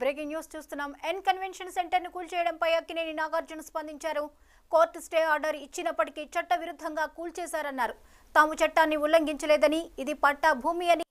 Breaking news చూస్తున్నాం. Convention centre ను కూల్చేయడంపై అక్కినేని నాగార్జున స్పందించారు. కోర్టు స్టే ఆర్డర్ ఇచ్చినప్పటికీ చట్ట విరుద్ధంగా కూల్చేశారన్నారు. తాము చట్టాన్ని ఉల్లంఘించలేదని, ఇది పట్టా భూమి అని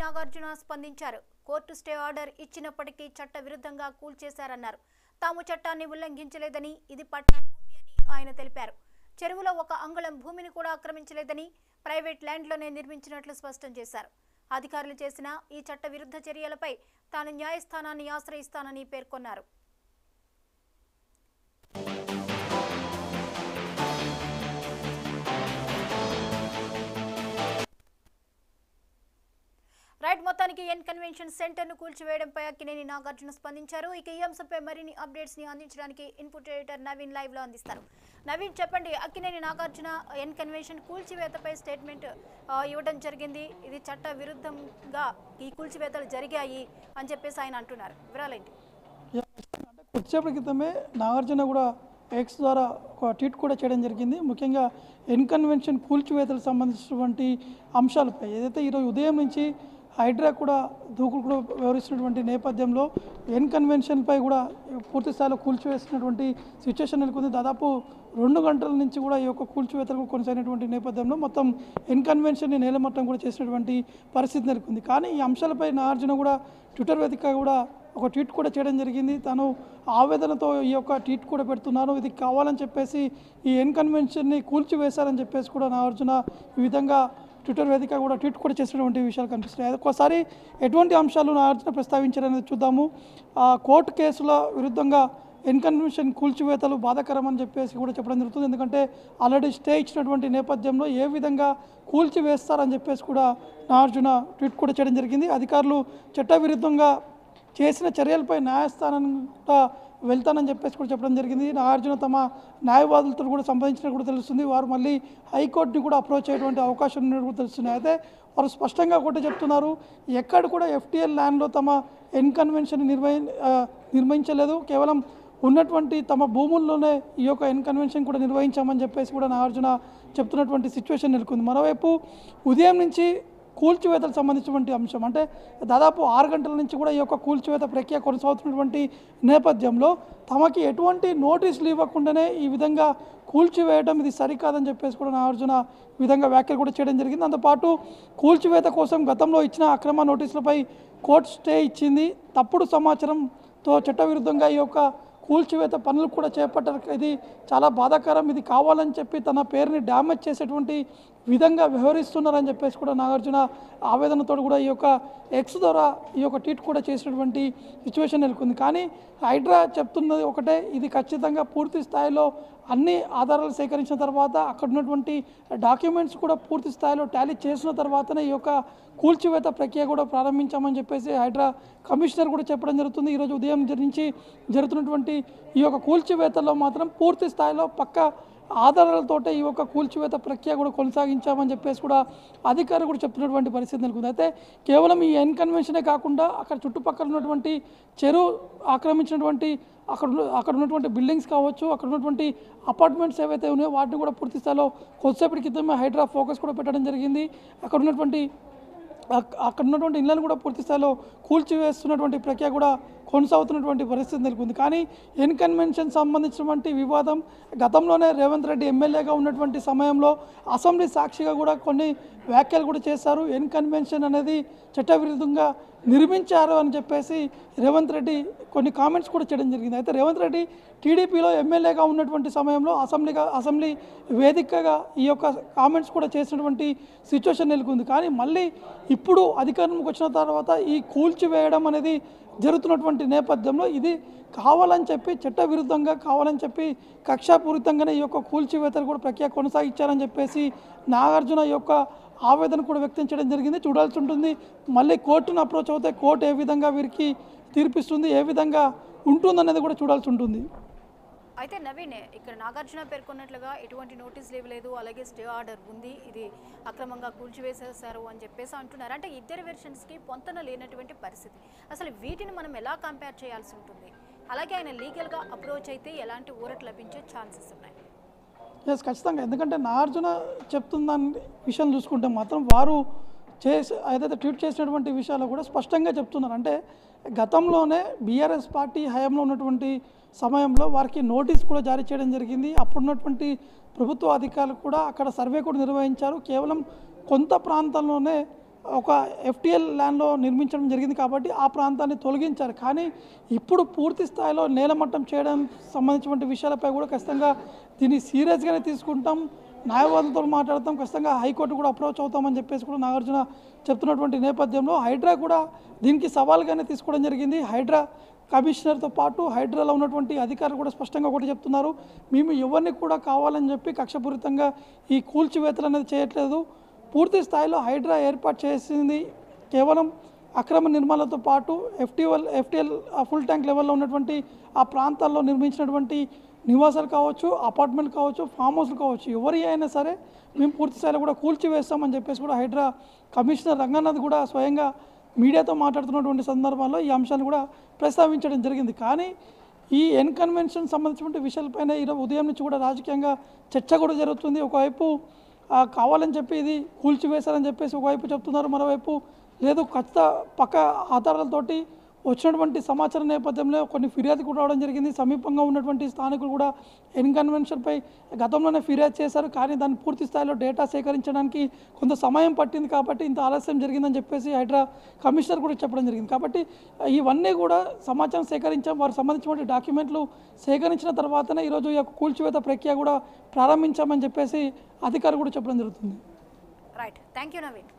నాగార్జున స్పందించారు. కోర్టు స్టే ఆర్డర్ ఇచ్చినప్పటికీ చట్ట విరుద్ధంగా కూల్చేశారన్నారు. తాము చట్టాన్ని ఉల్లంఘించలేదని, ఇది పట్టా భూమి అని ఆయన తెలిపారు. చెరువులో ఒక అంగుళం భూమిని కూడా ఆక్రమించలేదని, ప్రైవేట్ ల్యాండ్లోనే నిర్మించినట్లు స్పష్టం చేశారు. అధికారులు చేసిన ఈ చట్ట విరుద్ధ చర్యలపై తాను న్యాయస్థానాన్ని ఆశ్రయిస్తానని పేర్కొన్నారు. మొత్తానికి కన్వెన్షన్ సెంటర్ ను కూల్చివేయడంపై అక్కినేని నాగార్జున స్పందించారు. ఇక ఈ అంశంపై మరిన్ని అప్డేట్స్ ని అందించడానికి ఇన్పుట్ ఎడిటర్ నవీన్ లైవ్ లో అందిస్తారు. నవీన్, చెప్పండి, అక్కినేని నాగార్జున కన్వెన్షన్ కూల్చివేతపై స్టేట్మెంట్ ఇవ్వడం జరిగింది. ఇది చట్ట విరుద్ధంగా ఈ కూల్చివేతలు జరిగాయి అని చెప్పేసి ఆయన అంటున్నారు. వివరాలేంటి? కొద్దిసేపటి క్రితమే నాగార్జున కూడా ఎక్స్ ద్వారా ఒక ట్వీట్ కూడా చేయడం జరిగింది. ముఖ్యంగా కన్వెన్షన్ కూల్చివేతలకు సంబంధించినటువంటి అంశాలపై ఏదైతే ఈరోజు ఉదయం నుంచి హైడ్రా కూడా దూకుడు కూడా వ్యవహరిస్తున్నటువంటి నేపథ్యంలో కన్వెన్షన్పై కూడా పూర్తి స్థాయిలో కూల్చివేసినటువంటి సిచ్యువేషన్ నెలకొంది. దాదాపు 2 గంటల నుంచి కూడా ఈ యొక్క కూల్చివేతలు కొనసాగినటువంటి నేపథ్యంలో మొత్తం కన్వెన్షన్ని నేలమట్టం కూడా చేసినటువంటి పరిస్థితి నెలకొంది. కానీ ఈ అంశాలపై నాగార్జున కూడా ట్విట్టర్ వేదికగా కూడా ఒక ట్వీట్ కూడా చేయడం జరిగింది. తను ఆవేదనతో ఈ యొక్క ట్వీట్ కూడా పెడుతున్నాను, ఇది కావాలని చెప్పేసి ఈ కన్వెన్షన్ని కూల్చివేశారని చెప్పేసి కూడా నాగార్జున ఈ విధంగా ట్విట్టర్ వేదిక కూడా ట్వీట్ కూడా చేసినటువంటి విషయాలు కనిపిస్తున్నాయి. ఒక్కోసారి ఎటువంటి అంశాలు నాగార్జున ప్రస్తావించారనేది చూద్దాము. కోర్టు కేసుల విరుద్ధంగా కన్వెన్షన్ కూల్చివేతలు బాధాకరమని చెప్పేసి కూడా చెప్పడం జరుగుతుంది. ఎందుకంటే ఆల్రెడీ స్టే ఇచ్చినటువంటి నేపథ్యంలో ఏ విధంగా కూల్చివేస్తారని చెప్పేసి కూడా నాగార్జున ట్వీట్ కూడా చేయడం జరిగింది. అధికారులు చట్టవిరుద్ధంగా చేసిన చర్యలపై న్యాయస్థానాన్ని కూడా వెళ్తానని చెప్పేసి కూడా చెప్పడం జరిగింది. నాగార్జున తమ న్యాయవాదులతో కూడా సంప్రదించినట్టు కూడా తెలుస్తుంది. వారు మళ్ళీ హైకోర్టుని కూడా అప్రోచ్ అయ్యేటువంటి అవకాశం ఉన్నట్టు కూడా తెలుస్తుంది. అయితే వారు స్పష్టంగా కూడా చెప్తున్నారు, ఎక్కడ కూడా FTL ల్యాండ్లో తమ కన్వెన్షన్ నిర్వహించలేదు, కేవలం ఉన్నటువంటి తమ భూముల్లోనే ఈ యొక్క కన్వెన్షన్ కూడా నిర్వహించామని చెప్పేసి కూడా నాగార్జున చెప్తున్నటువంటి సిచ్యువేషన్ నెలకొంది. మరోవైపు ఉదయం నుంచి కూల్చివేతలకు సంబంధించినటువంటి అంశం అంటే దాదాపు 6 గంటల నుంచి కూడా ఈ యొక్క కూల్చివేత ప్రక్రియ కొనసాగుతున్నటువంటి నేపథ్యంలో తమకి ఎటువంటి నోటీసులు ఇవ్వకుండానే ఈ విధంగా కూల్చివేయడం ఇది సరికాదని చెప్పేసి కూడా నాగార్జున ఈ విధంగా వ్యాఖ్యలు కూడా చేయడం జరిగింది. దాంతోపాటు కూల్చివేత కోసం గతంలో ఇచ్చిన అక్రమ నోటీసులపై కోర్టు స్టే ఇచ్చింది. తప్పుడు సమాచారంతో చట్టవిరుద్ధంగా ఈ యొక్క కూల్చివేత పనులు కూడా చేపట్టారు. ఇది చాలా బాధాకరం, ఇది కావాలని చెప్పి తన పేరుని డ్యామేజ్ చేసేటువంటి విధంగా వ్యవహరిస్తున్నారని చెప్పేసి కూడా నాగార్జున ఆవేదనతో కూడా ఈ యొక్క ఎక్స్ ద్వారా ఈ యొక్క ట్వీట్ కూడా చేసినటువంటి సిచ్యువేషన్ నెలకొంది. కానీ హైడ్రా చెప్తున్నది ఒకటే, ఇది ఖచ్చితంగా పూర్తి స్థాయిలో అన్ని ఆధారాలు సేకరించిన తర్వాత అక్కడ ఉన్నటువంటి డాక్యుమెంట్స్ కూడా పూర్తి స్థాయిలో టాలీ చేసిన తర్వాతనే ఈ యొక్క కూల్చివేత ప్రక్రియ కూడా ప్రారంభించామని చెప్పేసి హైడ్రా కమిషనర్ కూడా చెప్పడం జరుగుతుంది. ఈరోజు ఉదయం నుంచి జరుగుతున్నటువంటి ఈ యొక్క కూల్చివేతల్లో మాత్రం పూర్తి స్థాయిలో పక్క ఆధారాలతోటే ఈ యొక్క కూల్చివేత ప్రక్రియ కూడా కొనసాగించామని చెప్పేసి కూడా అధికారులు కూడా చెప్తున్నటువంటి పరిస్థితి నెలకొంది. అయితే కేవలం ఈ కన్వెన్షనే కాకుండా అక్కడ చుట్టుపక్కల ఉన్నటువంటి చెరువు ఆక్రమించినటువంటి అక్కడ ఉన్నటువంటి బిల్డింగ్స్ కావచ్చు, అక్కడ ఉన్నటువంటి అపార్ట్మెంట్స్ ఏవైతే ఉన్నాయో వాటిని కూడా పూర్తి స్థాయిలో కొద్దిసేపటి క్రితమే హైడ్రా ఫోకస్ కూడా పెట్టడం జరిగింది. అక్కడ ఉన్నటువంటి ఇళ్లను కూడా పూర్తి స్థాయిలో కూల్చివేస్తున్నటువంటి ప్రక్రియ కూడా కొనసాగుతున్నటువంటి పరిస్థితి నెలకొంది. కానీ కన్వెన్షన్ సంబంధించినటువంటి వివాదం గతంలోనే రేవంత్ రెడ్డి ఎమ్మెల్యేగా ఉన్నటువంటి సమయంలో అసెంబ్లీ సాక్షిగా కూడా కొన్ని వ్యాఖ్యలు కూడా చేశారు. కన్వెన్షన్ అనేది చట్టవిరుద్ధంగా నిర్మించారు అని చెప్పేసి రేవంత్ రెడ్డి కొన్ని కామెంట్స్ కూడా చేయడం జరిగింది. అయితే రేవంత్ రెడ్డి టీడీపీలో ఎమ్మెల్యేగా ఉన్నటువంటి సమయంలో అసెంబ్లీ వేదికగా ఈ యొక్క కామెంట్స్ కూడా చేసినటువంటి సిచ్యువేషన్ నెలకొంది. కానీ మళ్ళీ ఇప్పుడు అధికారంలోకి వచ్చిన తర్వాత ఈ కూల్చివేయడం అనేది జరుగుతున్నటువంటి నేపథ్యంలో ఇది కావాలని చెప్పి చట్టవిరుద్ధంగా కావాలని చెప్పి కక్షాపూరితంగానే ఈ యొక్క కూల్చివేతలు కూడా ప్రక్రియ కొనసాగించారని చెప్పేసి నాగార్జున యొక్క ఆవేదన కూడా వ్యక్తం చేయడం జరిగింది. చూడాల్సి ఉంటుంది మళ్ళీ కోర్టును అప్రోచ్ అవుతే కోర్టు ఏ విధంగా వీరికి తీర్పిస్తుంది, ఏ విధంగా ఉంటుందనేది కూడా చూడాల్సి ఉంటుంది. అయితే నవీన్, ఇక్కడ నాగార్జున పేర్కొన్నట్లుగా ఎటువంటి నోటీసులు ఇవ్వలేదు, అలాగే స్టే ఆర్డర్ ఉంది, ఇది అక్రమంగా కూల్చివేసేశారు అని చెప్పేసి అంటున్నారు. అంటే ఇద్దరు వెర్షన్స్కి పొంతన లేనటువంటి పరిస్థితి. అసలు వీటిని మనం ఎలా కంపేర్ చేయాల్సి ఉంటుంది? అలాగే ఆయన లీగల్గా అప్రోచ్ అయితే ఎలాంటి ఊరట లభించే ఛాన్సెస్ ఉన్నాయి? ఎస్, ఖచ్చితంగా. ఎందుకంటే నాగార్జున చెప్తున్న విషయం చూసుకుంటే మాత్రం వారు ఏదైతే ట్వీట్ చేసినటువంటి విషయాలు కూడా స్పష్టంగా చెప్తున్నారు. అంటే గతంలోనే బీఆర్ఎస్ పార్టీ హయాంలో ఉన్నటువంటి సమయంలో వారికి నోటీస్ కూడా జారీ చేయడం జరిగింది. అప్పుడున్నటువంటి ప్రభుత్వ అధికారులు కూడా అక్కడ సర్వే కూడా నిర్వహించారు. కేవలం కొంత ప్రాంతంలోనే ఒక ఎఫ్టీఎల్ ల్యాండ్లో నిర్మించడం జరిగింది కాబట్టి ఆ ప్రాంతాన్ని తొలగించారు. కానీ ఇప్పుడు పూర్తి స్థాయిలో నేలమట్టం చేయడం సంబంధించిన విషయాలపై కూడా ఖచ్చితంగా దీన్ని సీరియస్గానే తీసుకుంటాం, న్యాయవాదులతో మాట్లాడతాం, ఖచ్చితంగా హైకోర్టు కూడా అప్రోచ్ అవుతామని చెప్పేసి కూడా నాగార్జున చెప్తున్నటువంటి నేపథ్యంలో హైడ్రా కూడా దీనికి సవాల్గానే తీసుకోవడం జరిగింది. హైడ్రా కమిషనర్తో పాటు హైడ్రాలో ఉన్నటువంటి అధికారులు కూడా స్పష్టంగా ఒకటి చెప్తున్నారు, మేము ఎవరిని కూడా కావాలని చెప్పి కక్షపూరితంగా ఈ కూల్చివేతలు అనేది చేయట్లేదు. పూర్తి స్థాయిలో హైడ్రా ఏర్పాటు చేసింది కేవలం అక్రమ నిర్మాణాలతో పాటు ఎఫ్టీఎల్ ఫుల్ ట్యాంక్ లెవెల్లో ఉన్నటువంటి ఆ ప్రాంతాల్లో నిర్మించినటువంటి నివాసాలు కావచ్చు, అపార్ట్మెంట్ కావచ్చు, ఫామ్ హౌస్లు కావచ్చు, ఎవరి అయినా సరే మేము పూర్తి స్థాయిలో కూడా కూల్చివేస్తామని చెప్పేసి కూడా హైడ్రా కమిషనర్ రంగనాథ్ కూడా స్వయంగా మీడియాతో మాట్లాడుతున్నటువంటి సందర్భంలో ఈ అంశాన్ని కూడా ప్రస్తావించడం జరిగింది. కానీ ఈ ఎన్కన్వెన్షన్ సంబంధించిన విషయాలపైన ఈరోజు ఉదయం నుంచి కూడా రాజకీయంగా చర్చ కూడా జరుగుతుంది. ఒకవైపు కావాలని చెప్పి ఇది కూల్చివేశారని చెప్పేసి ఒకవైపు చెప్తున్నారు, మరోవైపు లేదు ఖచ్చిత పక్క ఆధారాలతోటి వచ్చినటువంటి సమాచారం నేపథ్యంలో కొన్ని ఫిర్యాదు కూడా రావడం జరిగింది. సమీపంగా ఉన్నటువంటి స్థానికులు కూడా ఎన్కన్వెన్షన్పై గతంలోనే ఫిర్యాదు చేశారు. కానీ దాన్ని పూర్తి స్థాయిలో డేటా సేకరించడానికి కొంత సమయం పట్టింది కాబట్టి ఇంత ఆలస్యం జరిగిందని చెప్పేసి హైడ్రా కమిషనర్ కూడా చెప్పడం జరిగింది. కాబట్టి ఇవన్నీ కూడా సమాచారం సేకరించాం, వారికి సంబంధించిన డాక్యుమెంట్లు సేకరించిన తర్వాతనే ఈరోజు ఈ యొక్క కూల్చివేత ప్రక్రియ కూడా ప్రారంభించామని చెప్పేసి అధికారులు కూడా చెప్పడం జరుగుతుంది. Right, thank you Naveen.